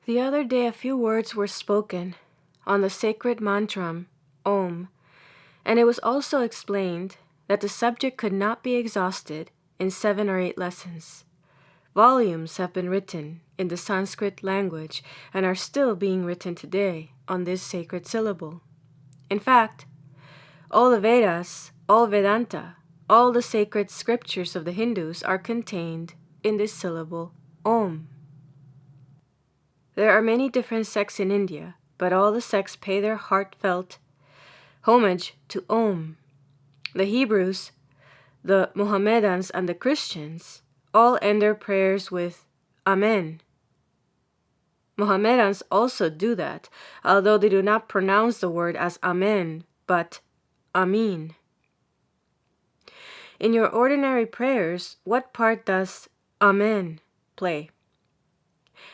The other day a few words were spoken on the sacred mantram, Om, and it was also explained that the subject could not be exhausted in 7 or 8 lessons. Volumes have been written in the Sanskrit language and are still being written today on this sacred syllable. In fact, all the Vedas, all Vedanta, all the sacred scriptures of the Hindus are contained in this syllable, Om. There are many different sects in India, but all the sects pay their heartfelt homage to Om. The Hebrews, the Mohammedans, and the Christians all end their prayers with Amen. Mohammedans also do that, although they do not pronounce the word as Amen, but Amin. In your ordinary prayers, what part does Amen play?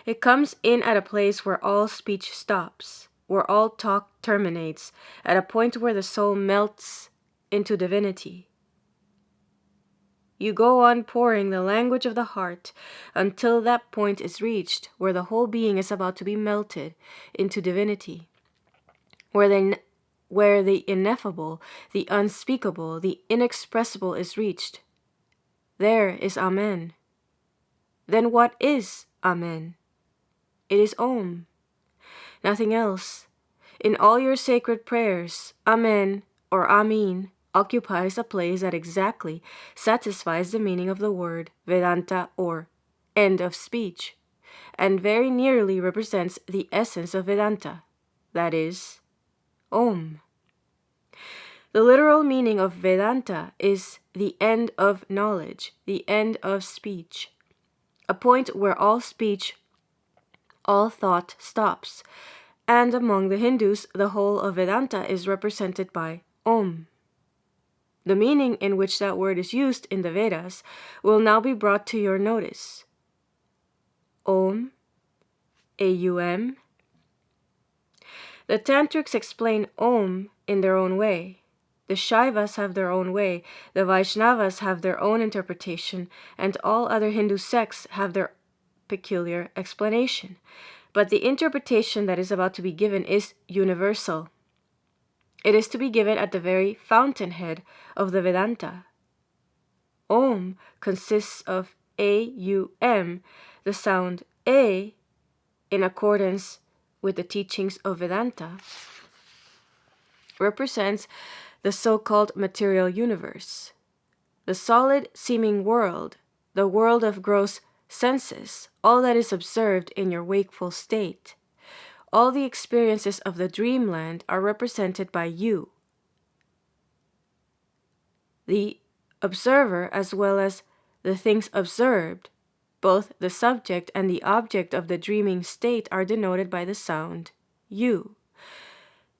It comes in at a place where all speech stops, where all talk terminates, at a point where the soul melts into divinity. You go on pouring the language of the heart until that point is reached where the whole being is about to be melted into divinity, where the ineffable, the unspeakable, the inexpressible is reached. There is Amen. Then what is Amen? It is Om. Nothing else. In all your sacred prayers, Amen or Amin occupies a place that exactly satisfies the meaning of the word Vedanta or end of speech, and very nearly represents the essence of Vedanta, that is, Om. The literal meaning of Vedanta is the end of knowledge, the end of speech, a point where all speech, all thought stops, and among the Hindus, the whole of Vedanta is represented by Om. The meaning in which that word is used in the Vedas will now be brought to your notice. Om, Aum. The Tantrics explain Om in their own way. The Shaivas have their own way, the Vaishnavas have their own interpretation, and all other Hindu sects have their peculiar explanation. But the interpretation that is about to be given is universal. It is to be given at the very fountainhead of the Vedanta. Om consists of A-U-M, the sound A, in accordance with the teachings of Vedanta, represents the so-called material universe, the solid seeming world, the world of gross senses, all that is observed in your wakeful state. All the experiences of the dreamland are represented by you, the observer, as well as the things observed. Both the subject and the object of the dreaming state are denoted by the sound U.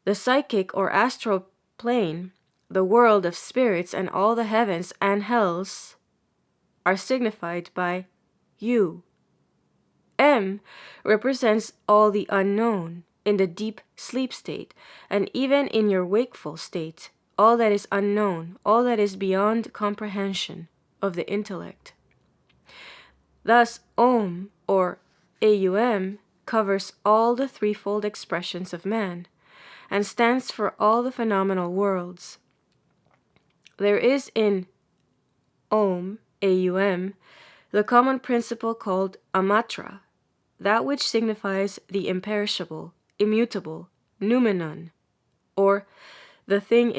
The psychic or astral plane, the world of spirits, and all the heavens and hells are signified by U. M represents all the unknown in the deep sleep state, and even in your wakeful state, all that is unknown, all that is beyond comprehension of the intellect. Thus, Om, or Aum, covers all the threefold expressions of man, and stands for all the phenomenal worlds. There is in Om, Aum, the common principle called Amatra, that which signifies the imperishable, immutable, noumenon, or the thing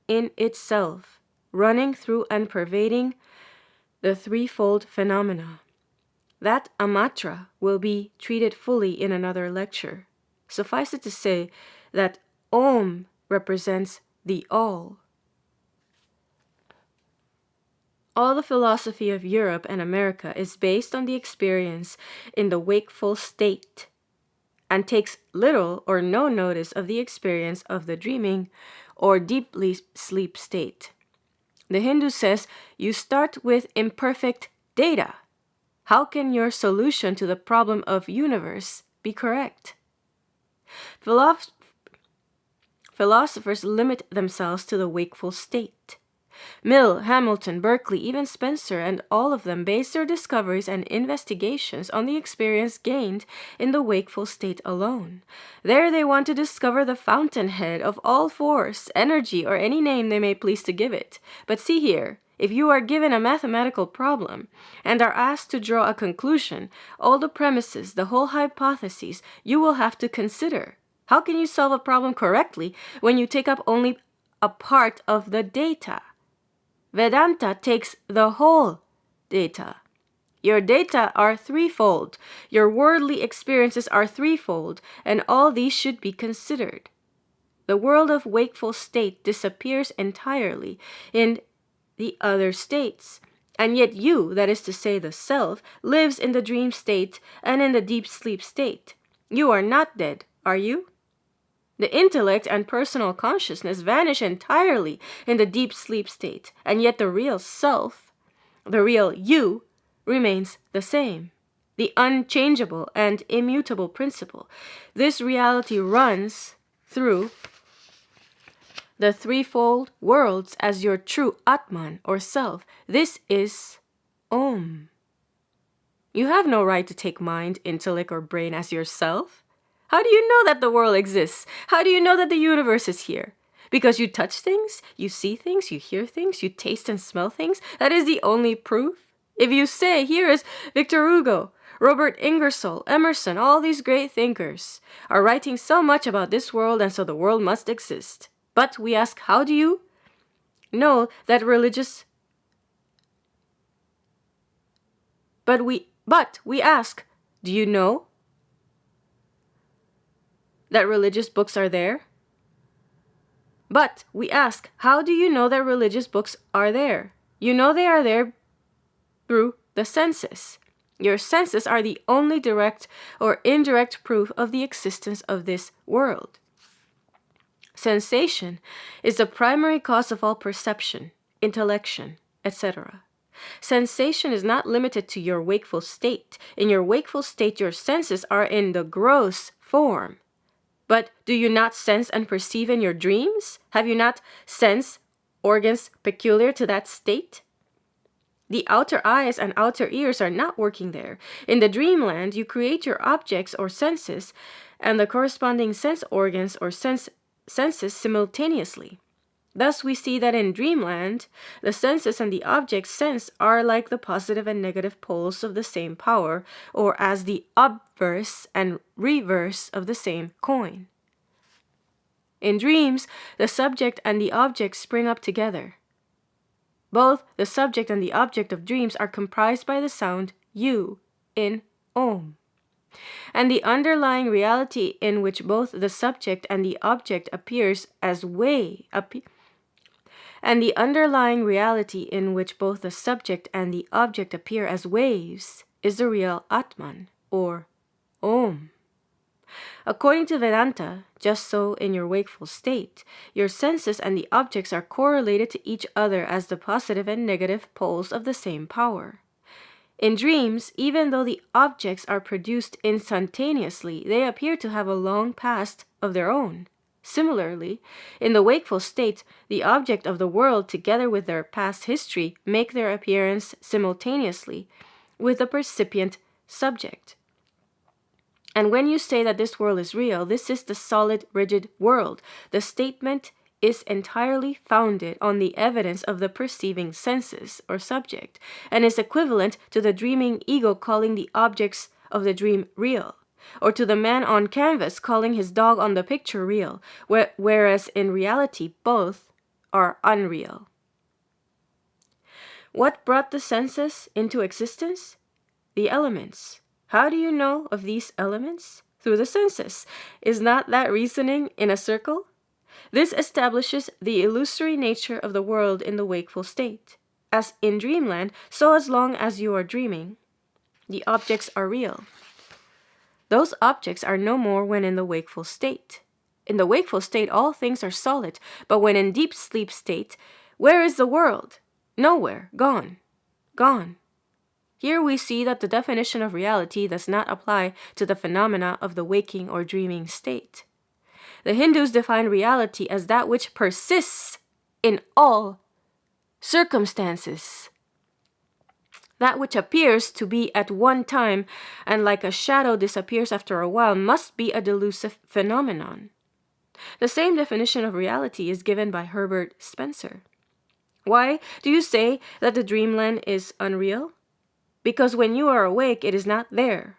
in itself, running through and pervading the threefold phenomena. That Amatra will be treated fully in another lecture. Suffice it to say that Om represents the all. All the philosophy of Europe and America is based on the experience in the wakeful state, and takes little or no notice of the experience of the dreaming or deeply sleep state. The Hindu says you start with imperfect data. How can your solution to the problem of universe be correct? Philosophers limit themselves to the wakeful state. Mill, Hamilton, Berkeley, even Spencer, and all of them base their discoveries and investigations on the experience gained in the wakeful state alone. There they want to discover the fountainhead of all force, energy, or any name they may please to give it. But see here, if you are given a mathematical problem and are asked to draw a conclusion, all the premises, the whole hypotheses, you will have to consider. How can you solve a problem correctly when you take up only a part of the data? Vedanta takes the whole data. Your data are threefold. Your worldly experiences are threefold, and all these should be considered. The world of wakeful state disappears entirely in the other states, and yet you, that is to say the self, lives in the dream state and in the deep sleep state. You are not dead, are you? The intellect and personal consciousness vanish entirely in the deep sleep state, and yet the real self, the real you, remains the same. The unchangeable and immutable principle. This reality runs through the threefold worlds as your true Atman or self. This is Om. You have no right to take mind, intellect, or brain as yourself. How do you know that the world exists? How do you know that the universe is here? Because you touch things, you see things, you hear things, you taste and smell things? That is the only proof? If you say, here is Victor Hugo, Robert Ingersoll, Emerson, all these great thinkers are writing so much about this world, and so the world must exist. But we ask, how do you know that religious... But we ask, do you know that religious books are there? But we ask, how do you know that religious books are there? You know they are there through the senses. Your senses are the only direct or indirect proof of the existence of this world. Sensation is the primary cause of all perception, intellection, etc. Sensation is not limited to your wakeful state. In your wakeful state, your senses are in the gross form. But do you not sense and perceive in your dreams? Have you not sense organs peculiar to that state? The outer eyes and outer ears are not working there. In the dreamland, you create your objects or senses and the corresponding sense organs or senses simultaneously. Thus, we see that in dreamland, the senses and the objects sensed are like the positive and negative poles of the same power, or as the obverse and reverse of the same coin. In dreams, the subject and the object spring up together. Both the subject and the object of dreams are comprised by the sound U in Om. And the underlying reality in which both the subject and the object appears as the underlying reality in which both the subject and the object appear as waves is the real Atman, or Om. According to Vedanta, just so in your wakeful state, your senses and the objects are correlated to each other as the positive and negative poles of the same power. In dreams, even though the objects are produced instantaneously, they appear to have a long past of their own. Similarly, in the wakeful state, the object of the world together with their past history make their appearance simultaneously with the percipient subject. And when you say that this world is real, this is the solid, rigid world. The statement is entirely founded on the evidence of the perceiving senses or subject, and is equivalent to the dreaming ego calling the objects of the dream real, or to the man on canvas calling his dog on the picture real, whereas in reality both are unreal. What brought the senses into existence? The elements. How do you know of these elements? Through the senses. Is not that reasoning in a circle? This establishes the illusory nature of the world in the wakeful state. As in dreamland, so as long as you are dreaming, the objects are real. Those objects are no more when in the wakeful state. In the wakeful state, all things are solid, but when in deep sleep state, where is the world? Nowhere. Gone. Gone. Here we see that the definition of reality does not apply to the phenomena of the waking or dreaming state. The Hindus define reality as that which persists in all circumstances. That which appears to be at one time and like a shadow disappears after a while must be a delusive phenomenon. The same definition of reality is given by Herbert Spencer. Why do you say that the dreamland is unreal? Because when you are awake, it is not there.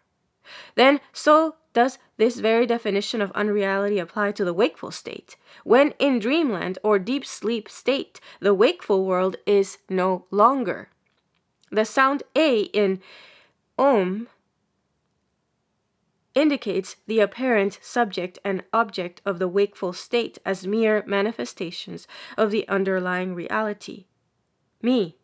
Then so does this very definition of unreality apply to the wakeful state. When in dreamland or deep sleep state, the wakeful world is no longer. The sound A in Om indicates the apparent subject and object of the wakeful state as mere manifestations of the underlying reality. Me.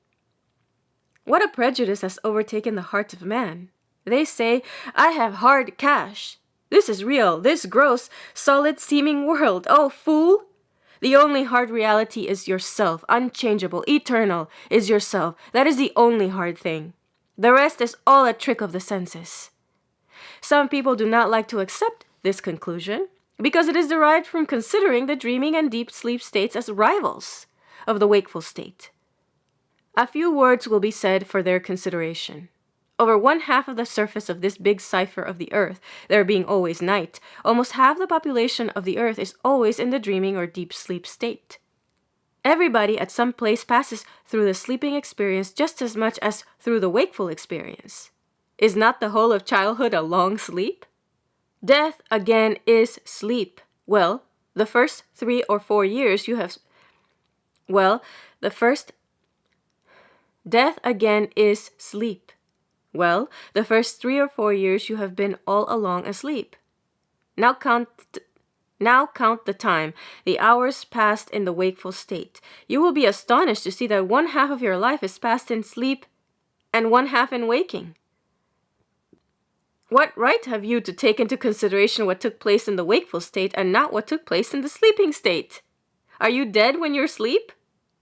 What a prejudice has overtaken the heart of man. They say, I have hard cash. This is real, this gross, solid seeming world. Oh, fool! The only hard reality is yourself, unchangeable, eternal, is yourself. That is the only hard thing. The rest is all a trick of the senses. Some people do not like to accept this conclusion because it is derived from considering the dreaming and deep sleep states as rivals of the wakeful state. A few words will be said for their consideration. Over 1/2 of the surface of this big cipher of the earth, there being always night, almost half the population of the earth is always in the dreaming or deep sleep state. Everybody at some place passes through the sleeping experience just as much as through the wakeful experience. Is not the whole of childhood a long sleep? Death again is sleep. Well, the first 3 or 4 years you have... Death again is sleep. Well, the first 3 or 4 years you have been all along asleep. Now count the time, the hours passed in the wakeful state. You will be astonished to see that 1/2 of your life is passed in sleep and 1/2 in waking. What right have you to take into consideration what took place in the wakeful state and not what took place in the sleeping state? Are you dead when you're asleep?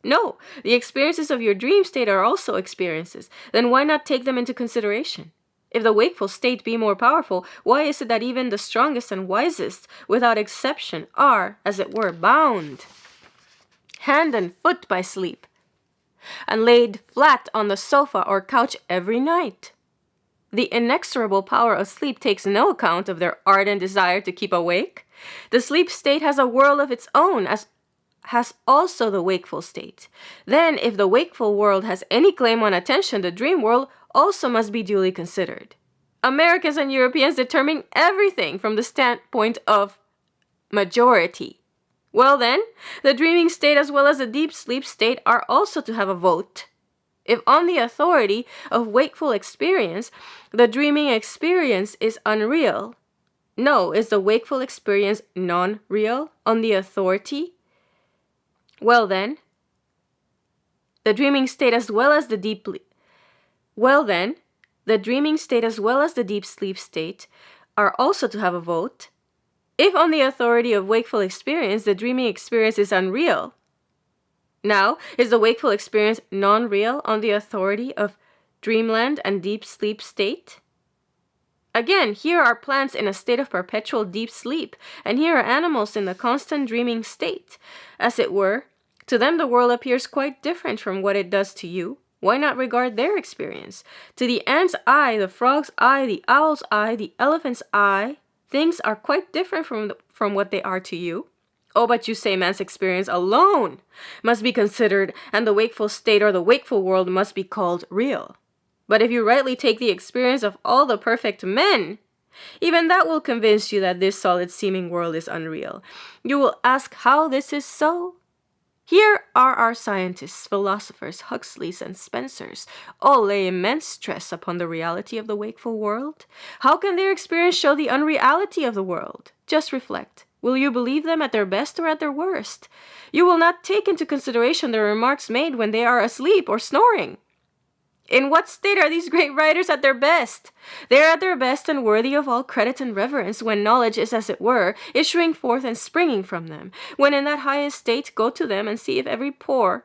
No, the experiences of your dream state are also experiences. Then why not take them into consideration? If the wakeful state be more powerful, why is it that even the strongest and wisest, without exception, are, as it were, bound hand and foot by sleep, and laid flat on the sofa or couch every night? The inexorable power of sleep takes no account of their ardent desire to keep awake. The sleep state has a world of its own, as has also the wakeful state. Then, if the wakeful world has any claim on attention, the dream world also must be duly considered. Americans and Europeans determine everything from the standpoint of majority. Well then, the dreaming state as well as the deep sleep state are also to have a vote. If on the authority of wakeful experience, the dreaming experience is unreal, no, is the wakeful experience non-real on the authority? Well then, the dreaming state as well as the deep sleep state are also to have a vote. If on the authority of wakeful experience, the dreaming experience is unreal, now is the wakeful experience non-real on the authority of dreamland and deep sleep state? Again, here are plants in a state of perpetual deep sleep, and here are animals in the constant dreaming state. As it were, to them the world appears quite different from what it does to you. Why not regard their experience? To the ant's eye, the frog's eye, the owl's eye, the elephant's eye, things are quite different from what they are to you. Oh, but you say man's experience alone must be considered, and the wakeful state or the wakeful world must be called real. But if you rightly take the experience of all the perfect men, even that will convince you that this solid seeming world is unreal. You will ask how this is so? Here are our scientists, philosophers, Huxleys, and Spencers. All lay immense stress upon the reality of the wakeful world. How can their experience show the unreality of the world? Just reflect. Will you believe them at their best or at their worst? You will not take into consideration the remarks made when they are asleep or snoring. In what state are these great writers at their best? They are at their best and worthy of all credit and reverence when knowledge is, as it were, issuing forth and springing from them. When in that highest state, go to them and see if every pore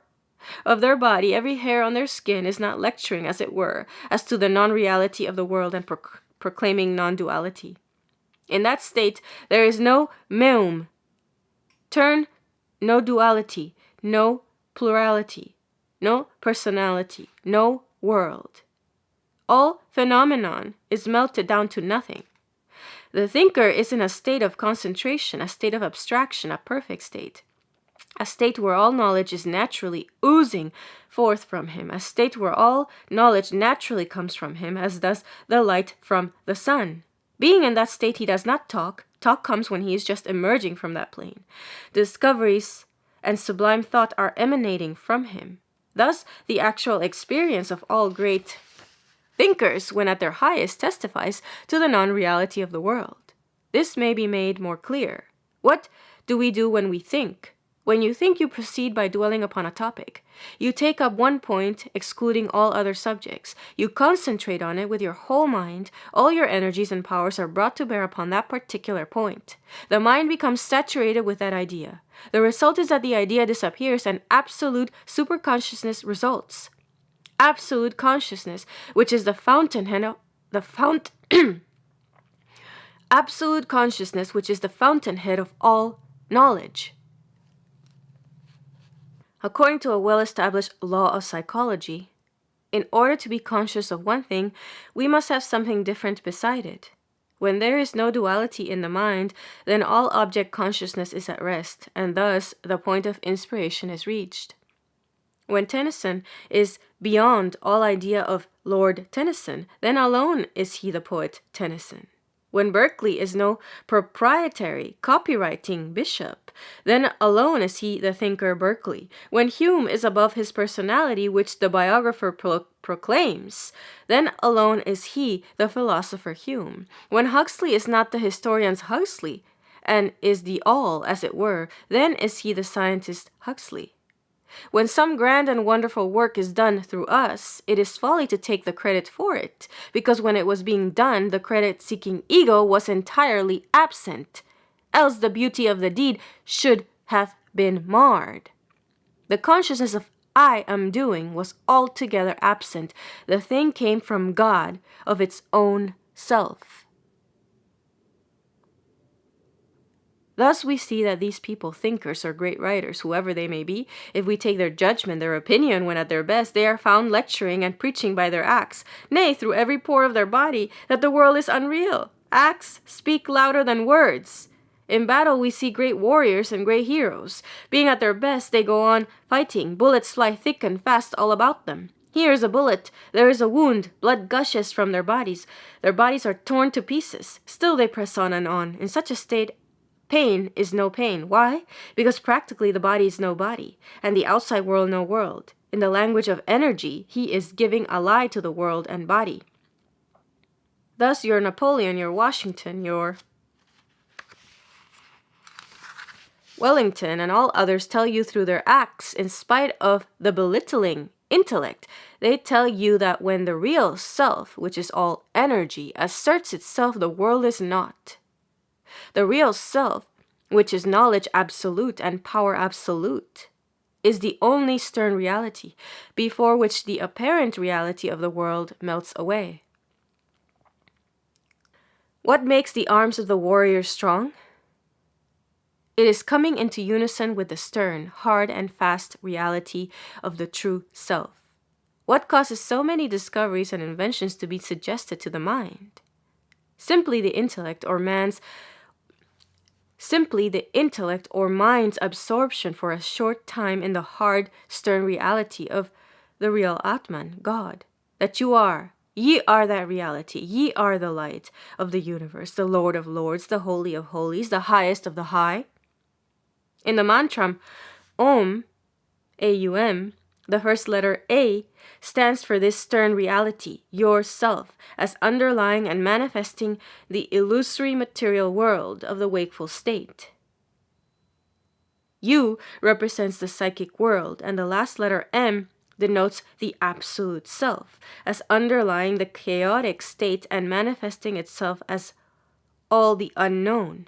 of their body, every hair on their skin is not lecturing, as it were, as to the non-reality of the world and proclaiming non-duality. In that state, there is no meum, no duality, no plurality. no personality, no world. All phenomenon is melted down to nothing. The thinker is in a state of concentration, a state of abstraction, a perfect state. A state where all knowledge is naturally oozing forth from him, a state where all knowledge naturally comes from him, as does the light from the sun. Being in that state, he does not talk. Talk comes when he is just emerging from that plane. Discoveries and sublime thought are emanating from him. Thus, the actual experience of all great thinkers, when at their highest, testifies to the non-reality of the world. This may be made more clear. What do we do when we think? When you think, you proceed by dwelling upon a topic. You take up one point, excluding all other subjects. You concentrate on it with your whole mind. All your energies and powers are brought to bear upon that particular point. The mind becomes saturated with that idea. The result is that the idea disappears and absolute superconsciousness results. Absolute consciousness, which is the fountainhead absolute consciousness, which is the fountainhead of all knowledge. According to a well-established law of psychology, in order to be conscious of one thing, we must have something different beside it. When there is no duality in the mind, then all object consciousness is at rest, and thus the point of inspiration is reached. When Tennyson is beyond all idea of Lord Tennyson, then alone is he the poet Tennyson. When Berkeley is no proprietary, copywriting bishop, then alone is he the thinker Berkeley. When Hume is above his personality, which the biographer proclaims, then alone is he the philosopher Hume. When Huxley is not the historian's Huxley, and is the all, as it were, then is he the scientist Huxley. When some grand and wonderful work is done through us, it is folly to take the credit for it, because when it was being done, the credit-seeking ego was entirely absent, else the beauty of the deed should have been marred. The consciousness of I am doing was altogether absent. The thing came from God of its own self. Thus we see that these people, thinkers or great writers, whoever they may be, if we take their judgment, their opinion when at their best, they are found lecturing and preaching by their acts, nay, through every pore of their body, that the world is unreal. Acts speak louder than words. In battle we see great warriors and great heroes. Being at their best, they go on fighting. Bullets fly thick and fast all about them. Here is a bullet, there is a wound, blood gushes from their bodies are torn to pieces. Still they press on and on. In such a state, pain is no pain. Why? Because practically the body is no body, and the outside world no world. In the language of energy, he is giving a lie to the world and body. Thus your Napoleon, your Washington, your Wellington, and all others tell you through their acts, in spite of the belittling intellect, they tell you that when the real self, which is all energy, asserts itself, the world is not. The real self, which is knowledge absolute and power absolute, is the only stern reality, before which the apparent reality of the world melts away. What makes the arms of the warrior strong? It is coming into unison with the stern, hard, and fast reality of the true self. What causes so many discoveries and inventions to be suggested to the mind? Simply the intellect or mind's absorption for a short time in the hard, stern reality of the real Atman, God, that ye are that reality, ye are the light of the universe, the Lord of lords, the Holy of holies, the highest of the high. In the mantra Om, A-U-M, the first letter A stands for this stern reality, yourself, as underlying and manifesting the illusory material world of the wakeful state. U represents the psychic world, and the last letter M denotes the absolute self, as underlying the chaotic state and manifesting itself as all the unknown.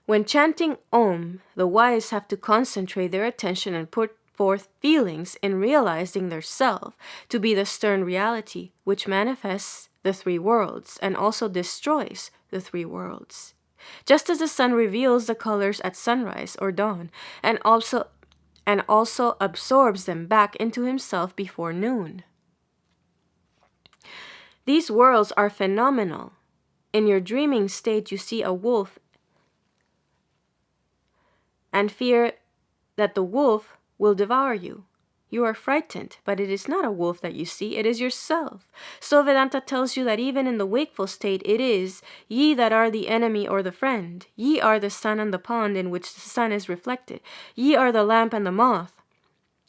When chanting Om, the wise have to concentrate their attention and put forth feelings in realizing their self to be the stern reality which manifests the three worlds and also destroys the three worlds. Just as the sun reveals the colors at sunrise or dawn and also and also absorbs them back into himself before noon. These worlds are phenomenal. In your dreaming state, you see a wolf and fear that the wolf will devour you. You are frightened, but it is not a wolf that you see, it is yourself. So Vedanta tells you that even in the wakeful state it is ye that are the enemy or the friend. Ye are the sun and the pond in which the sun is reflected. Ye are the lamp and the moth.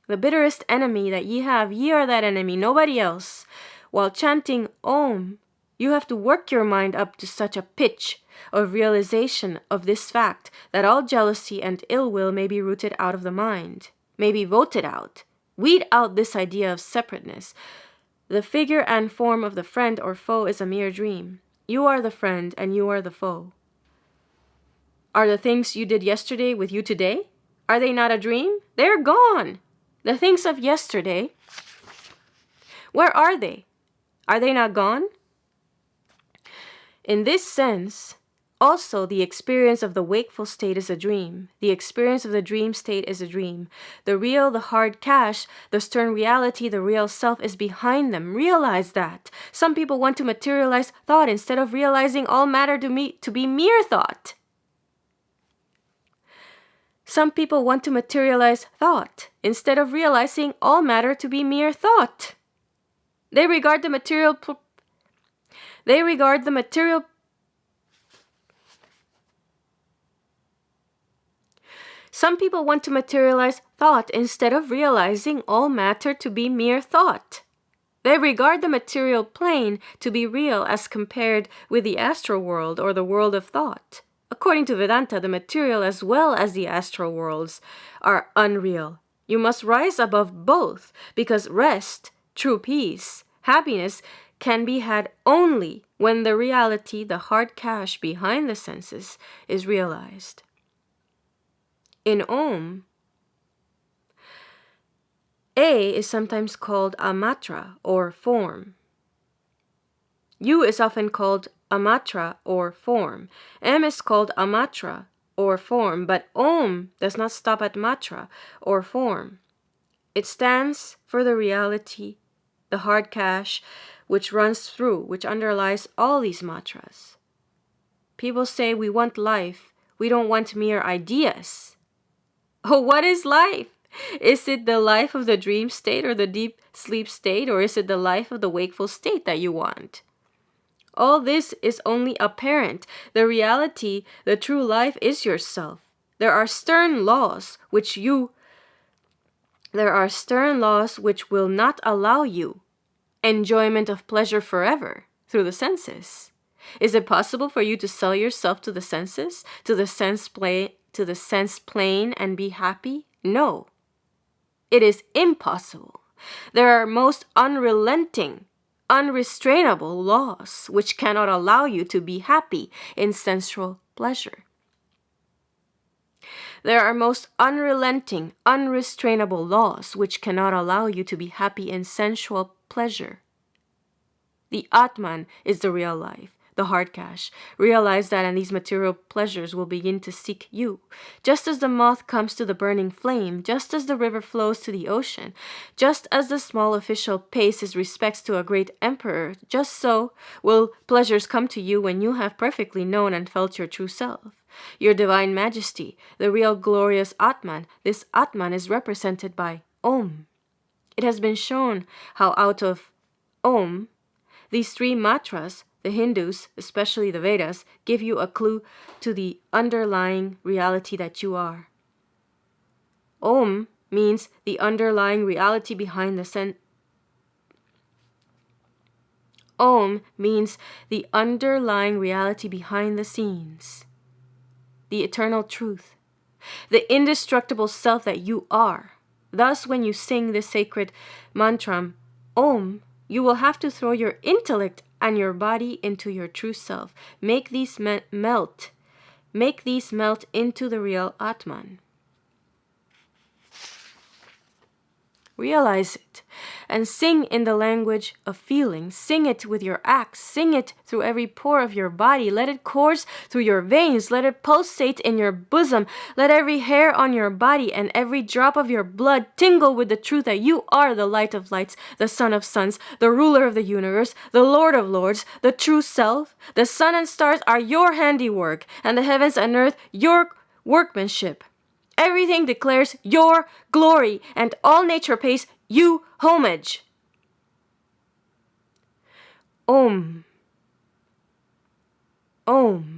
The bitterest enemy that ye have, ye are that enemy, nobody else. While chanting Om, you have to work your mind up to such a pitch of realization of this fact that all jealousy and ill will may be rooted out of the mind, may be voted out. Weed out this idea of separateness. The figure and form of the friend or foe is a mere dream. You are the friend and you are the foe. Are the things you did yesterday with you today? Are they not a dream? They're gone. The things of yesterday, where are they? Are they not gone? In this sense, also, the experience of the wakeful state is a dream. The experience of the dream state is a dream. The real, the hard cash, the stern reality, the real self is behind them. Realize that. Some people want to materialize thought instead of realizing all matter to be mere thought. Some people want to materialize thought instead of realizing all matter to be mere thought. They regard the material Some people want to materialize thought instead of realizing all matter to be mere thought. They regard the material plane to be real as compared with the astral world or the world of thought. According to Vedanta, the material as well as the astral worlds are unreal. You must rise above both because rest, true peace, happiness can be had only when the reality, the hard cash behind the senses, is realized. In Om, A is sometimes called a matra or form. U is often called a matra or form. M is called a matra or form, but Om does not stop at matra or form. It stands for the reality, the hard cash, which runs through, which underlies all these matras. People say we want life, we don't want mere ideas. Oh, what is life? Is it the life of the dream state or the deep sleep state, or is it the life of the wakeful state that you want? All this is only apparent. The reality, the true life is yourself. There are stern laws which will not allow you enjoyment of pleasure forever through the senses. Is it possible for you to sell yourself to the senses, to the sense plane and be happy? No. It is impossible. There are most unrelenting, unrestrainable laws which cannot allow you to be happy in sensual pleasure. There are most unrelenting, unrestrainable laws which cannot allow you to be happy in sensual pleasure. The Atman is the real life, the hard cash. Realize that, and these material pleasures will begin to seek you. Just as the moth comes to the burning flame, just as the river flows to the ocean, just as the small official pays his respects to a great emperor, just so will pleasures come to you when you have perfectly known and felt your true self. Your divine majesty, the real glorious Atman, this Atman is represented by Om. It has been shown how out of Om, these three matras, the Hindus, especially the Vedas, give you a clue to the underlying reality that you are. Om means the underlying reality behind the Om means the underlying reality behind the scenes, the eternal truth, the indestructible self that you are. Thus, when you sing this sacred mantra, Om, you will have to throw your intellect and your body into your true self. Make these melt. Make these melt into the real Atman. Realize it and sing in the language of feeling. Sing it with your acts. Sing it through every pore of your body. Let it course through your veins. Let it pulsate in your bosom. Let every hair on your body and every drop of your blood tingle with the truth that you are the light of lights, the Son of sons, the ruler of the universe, the Lord of lords, the true self. The sun and stars are your handiwork, and the heavens and earth your workmanship. Everything declares your glory, and all nature pays you homage. Om. Om.